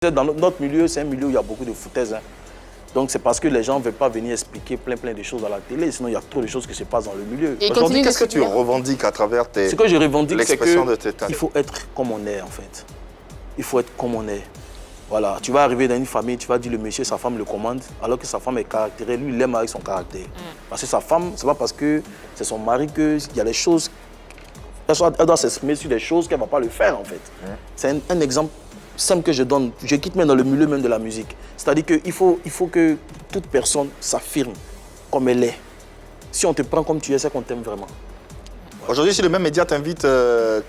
Dans notre milieu, c'est un milieu où il y a beaucoup de foutaises. Hein. Donc c'est parce que les gens ne veulent pas venir expliquer plein de choses à la télé, sinon il y a trop de choses qui se passent dans le milieu. Aujourd'hui, qu'est-ce que tu revendiques à travers Ce que je revendique, c'est qu'il faut être comme on est en fait. Il faut être comme on est. Voilà, tu vas arriver dans une famille, tu vas dire le monsieur, sa femme le commande, alors que sa femme est caractérée, lui il aime avec son caractère. Parce que sa femme, c'est pas parce que c'est son mari qu'il y a des choses, elle doit s'exprimer sur des choses qu'elle ne va pas le faire en fait. C'est un exemple simple que je donne, je quitte même dans le milieu même de la musique. C'est-à-dire qu'il faut que toute personne s'affirme comme elle est. Si on te prend comme tu es, c'est qu'on t'aime vraiment. Aujourd'hui, si le même média t'invite,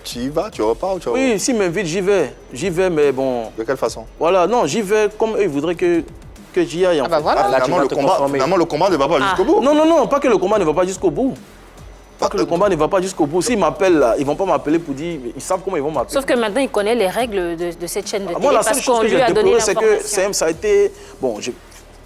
tu y vas, tu repars ou tu Oui, s'il m'invite, j'y vais. J'y vais, mais bon... De quelle façon? Voilà, non, j'y vais comme eux, ils voudraient que j'y aille. En fait. Voilà. Finalement, le combat ne va pas jusqu'au bout. Non, pas que le combat ne va pas jusqu'au bout. Pas que le combat ne va pas jusqu'au bout. S'ils m'appellent là, ils ne vont pas m'appeler pour dire... Ils savent comment ils vont m'appeler. Sauf que maintenant, il connaît les règles de cette chaîne de télé. Moi, la seule chose que j'ai déploré, c'est que CM, ça a été... Bon,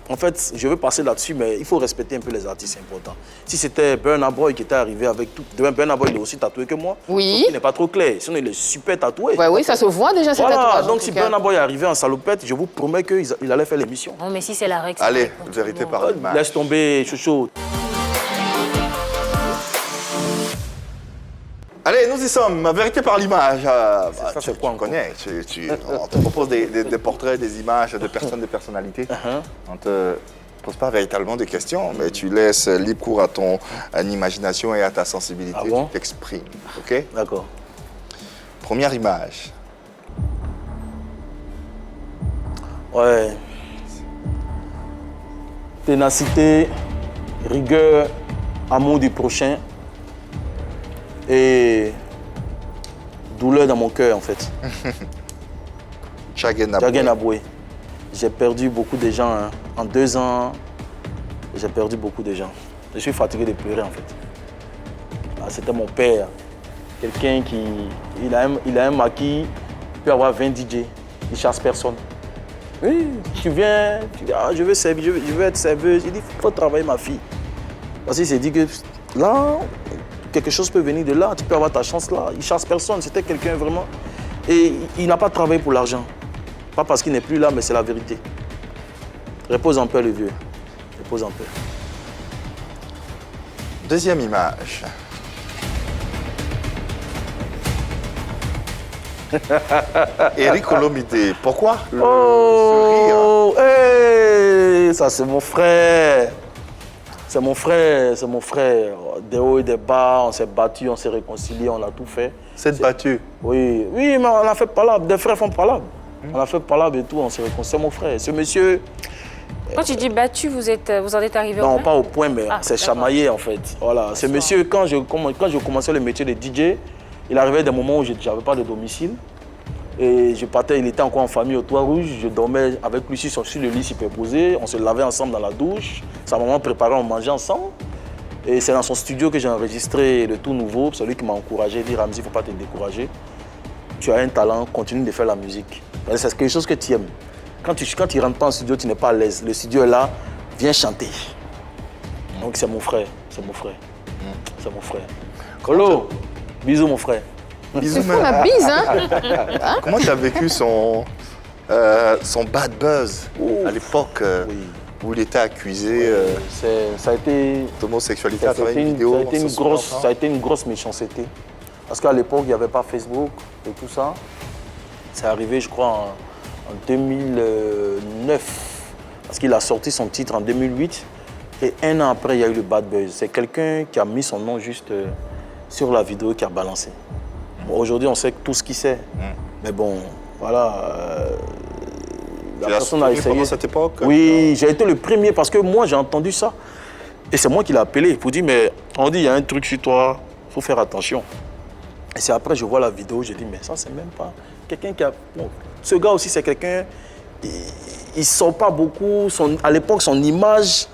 en fait, je veux passer là-dessus, mais il faut respecter un peu les artistes, c'est important. Si c'était Burna Boy qui était arrivé avec tout... Burna Boy, il est aussi tatoué que moi. Oui. Il n'est pas trop clair, sinon il est super tatoué. Ouais, oui, ça se voit déjà, ces tatouages. Voilà, donc si Burna Boy est arrivé en salopette, je vous promets qu'il allait faire l'émission. Non, mais si c'est la règle... Allez, vérité par l'image. Laisse tomber, chouchou. Allez, nous y sommes, vérité par l'image. Ça, c'est quoi on connaît, on te propose des portraits, des images de personnes, de personnalités. On ne te pose pas véritablement des questions, mais tu laisses libre cours à ton imagination et à ta sensibilité. Ah bon? Tu t'exprimes, ok? D'accord. Première image. Ouais. Ténacité, rigueur, amour du prochain. Et douleur dans mon cœur, en fait. Tchagen Aboué. J'ai perdu beaucoup de gens. Hein. En 2 ans, j'ai perdu beaucoup de gens. Je suis fatigué de pleurer, en fait. Ah, c'était mon père. Quelqu'un qui... Il a un maquis, il peut avoir 20 DJ. Il ne chasse personne. Oui, tu viens, tu dis, ah, je veux servir, je veux être serveuse. Il dit, il faut travailler, ma fille. Parce qu'il s'est dit que là... Quelque chose peut venir de là, tu peux avoir ta chance là. Il ne chasse personne, c'était quelqu'un vraiment. Et il n'a pas travaillé pour l'argent. Pas parce qu'il n'est plus là, mais c'est la vérité. Repose en paix, le vieux. Repose en paix. Deuxième image. Eric Olomide, pourquoi ce rire? Hey, ça c'est mon frère. C'est mon frère, c'est mon frère. Des hauts et des bas, on s'est battu, on s'est réconcilié, on a tout fait. C'est battu? Oui, mais on a fait palabre. Des frères font palabre. On a fait palabre et tout, on s'est réconcilié. C'est mon frère. Ce monsieur... Quand tu dis battu, vous en êtes arrivé au point? Non, pas au point, mais c'est chamaillé en fait. Voilà. Ce monsieur, quand je commençais le métier de DJ, il arrivait des moments où je n'avais pas de domicile. Et je partais, il était encore en famille au Toit Rouge. Je dormais avec lui sur le lit superposé. On se lavait ensemble dans la douche. Sa maman préparait, on mangeait ensemble. Et c'est dans son studio que j'ai enregistré le tout nouveau. C'est lui qui m'a encouragé, dit Ramzy, il ne faut pas te décourager. Tu as un talent, continue de faire la musique. C'est quelque chose que tu aimes. Quand tu ne rentres pas en studio, tu n'es pas à l'aise. Le studio est là, viens chanter. Donc c'est mon frère, c'est mon frère. C'est mon frère. Colo, bisous mon frère. Bisous, c'est fou la bise, hein? Comment tu as vécu son bad buzz à l'époque où il était accusé ça a été d'homosexualité à travers une vidéo? Ça a été une grosse méchanceté. Parce qu'à l'époque, il n'y avait pas Facebook et tout ça. C'est arrivé, je crois, en 2009. Parce qu'il a sorti son titre en 2008. Et 1 an après, il y a eu le bad buzz. C'est quelqu'un qui a mis son nom juste sur la vidéo qui a balancé. Bon, aujourd'hui, on sait tout ce qu'il sait. Mais bon, voilà. La personne a essayé. Pendant cette époque? Oui, j'ai été le premier parce que moi, j'ai entendu ça. Et c'est moi qui l'ai appelé pour dire, mais on dit, il y a un truc sur toi, il faut faire attention. Et c'est après, je vois la vidéo, je dis, mais ça, c'est même pas quelqu'un qui a... Bon, ce gars aussi, c'est quelqu'un, il ne sort pas beaucoup. À l'époque, son image,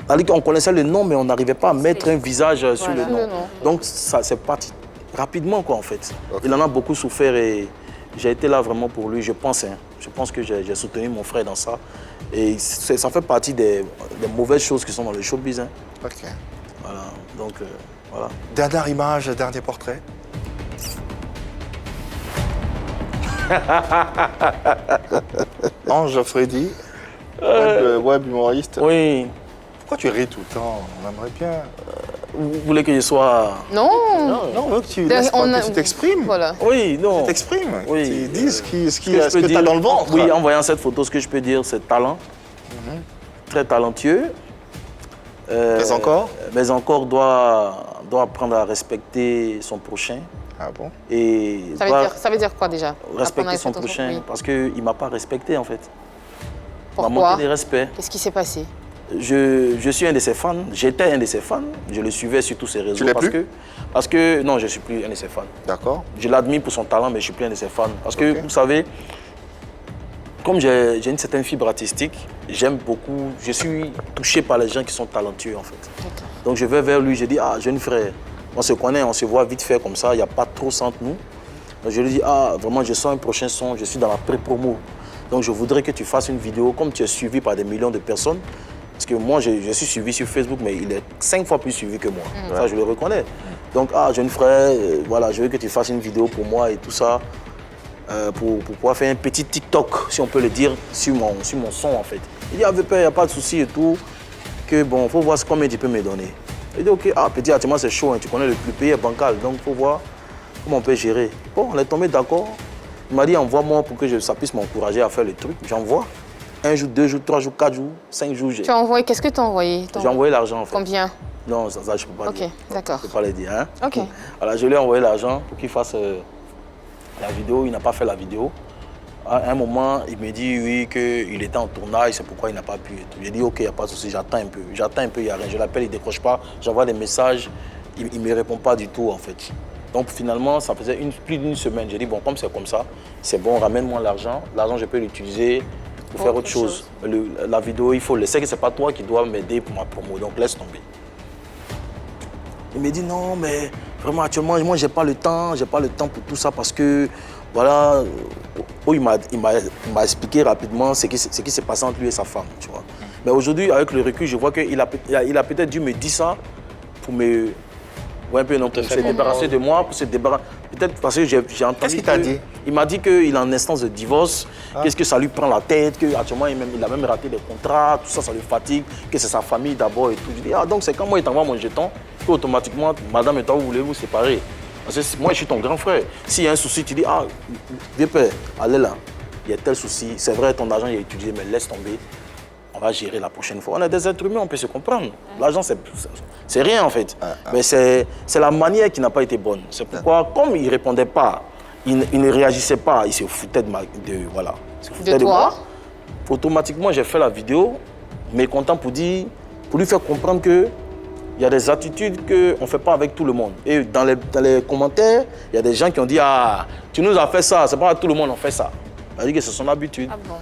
on connaissait le nom, mais on n'arrivait pas à mettre un visage sur le nom. Donc, ça, c'est parti rapidement, quoi, en fait. Okay. Il en a beaucoup souffert et j'ai été là vraiment pour lui, je pense. Hein. Je pense que j'ai soutenu mon frère dans ça. Et ça fait partie des mauvaises choses qui sont dans le showbiz. Hein. Ok. Voilà, donc, voilà. Dernière image, dernier portrait. Ange Freddy, web humoriste. Oui. Pourquoi tu ris tout le temps? On aimerait bien. Vous voulez que je sois... Non. Non, on veut que tu laisses pas, que tu t'exprimes. Voilà. Oui, non. Tu t'exprimes. Oui. Tu dis ce que je peux tu as dans le ventre. Oui, en voyant cette photo, ce que je peux dire, c'est talent. Très talentueux. Mais encore? Mais encore doit apprendre à respecter son prochain. Ah bon? Et Ça veut dire quoi déjà? respecter son prochain, oui. Parce qu'il ne m'a pas respecté en fait. Pourquoi? Il m'a manqué de respect. Qu'est-ce qui s'est passé? Je suis un de ses fans, j'étais un de ses fans, je le suivais sur tous ses réseaux. Tu l'es plus? Parce que non, je ne suis plus un de ses fans. D'accord. Je l'admire pour son talent, mais je ne suis plus un de ses fans. Parce que vous savez, comme j'ai une certaine fibre artistique, j'aime beaucoup, je suis touché par les gens qui sont talentueux en fait. Donc je vais vers lui, je dis, ah jeune frère, on se connaît, on se voit vite fait comme ça, il n'y a pas trop entre nous. Donc je lui dis, ah vraiment je sens un prochain son, je suis dans la pré-promo. Donc je voudrais que tu fasses une vidéo, comme tu es suivi par des millions de personnes. Parce que moi, je suis suivi sur Facebook, mais il est 5 fois plus suivi que moi. Ça, je le reconnais. Donc, ah, jeune frère, voilà, je veux que tu fasses une vidéo pour moi et tout ça, pour pouvoir faire un petit TikTok, si on peut le dire, sur mon son, en fait. Il dit, ah, il n'y a pas de souci et tout, que bon, il faut voir combien tu peux me donner. Il dit, ok, ah, petit, actuellement, c'est chaud, hein, tu connais le pays est bancal, donc il faut voir comment on peut gérer. Bon, on est tombé d'accord. Il m'a dit, envoie-moi pour que ça puisse m'encourager à faire le truc. J'envoie. 1 jour, 2 jours, 3 jours, 4 jours, 5 jours. Tu as envoyé, qu'est-ce que tu as envoyé? J'ai envoyé l'argent en fait. Combien? Non, ça je ne peux pas dire. Ok, d'accord. Je ne peux pas le dire. Hein? Ok. Alors je lui ai envoyé l'argent pour qu'il fasse la vidéo. Il n'a pas fait la vidéo. À un moment, il me dit oui, qu'il était en tournage, c'est pourquoi il n'a pas pu. J'ai dit ok, il n'y a pas de souci, j'attends un peu. J'attends un peu, il n'y a rien. Je l'appelle, il ne décroche pas. J'envoie des messages, il ne me répond pas du tout en fait. Donc finalement, ça faisait plus d'une semaine. J'ai dit bon, comme ça, c'est bon, ramène-moi l'argent. L'argent, je peux l'utiliser pour faire autre chose. La vidéo, il faut laisser que ce n'est pas toi qui dois m'aider pour ma promo, donc laisse tomber. Il me dit non, mais vraiment actuellement, moi, j'ai pas le temps pour tout ça parce que, voilà, il m'a expliqué rapidement ce qui s'est passé entre lui et sa femme, tu vois. Mais aujourd'hui, avec le recul, je vois qu'il a peut-être dû me dire ça pour me... Ouais, un peu, non, pour se débarrasser de moi, pour se débarrasser... Peut-être parce que j'ai entendu... Qu'est-ce qu'il t'a dit? Il m'a dit qu'il est en instance de divorce, qu'est-ce que ça lui prend la tête, qu'actuellement il a même raté des contrats, tout ça, ça lui fatigue, que c'est sa famille d'abord et tout. Je dis, ah donc c'est quand moi il t'envoie mon jeton, qu'automatiquement, madame et toi, vous voulez vous séparer. Parce que moi je suis ton grand frère. S'il y a un souci, tu dis, ah, vieux père, allez là, il y a tel souci, c'est vrai, ton argent il est utilisé, mais laisse tomber. On va gérer la prochaine fois. On est des êtres humains, on peut se comprendre. L'argent, c'est rien en fait. Mais c'est la manière qui n'a pas été bonne. C'est pourquoi, comme il ne répondait pas, il ne réagissait pas, il se foutait de moi. Automatiquement, j'ai fait la vidéo, mécontent pour lui faire comprendre qu'il y a des attitudes qu'on ne fait pas avec tout le monde. Et dans les commentaires, il y a des gens qui ont dit « Ah, tu nous as fait ça, c'est pas tout le monde en fait ça. » Il a dit que c'est son habitude. Ah bon.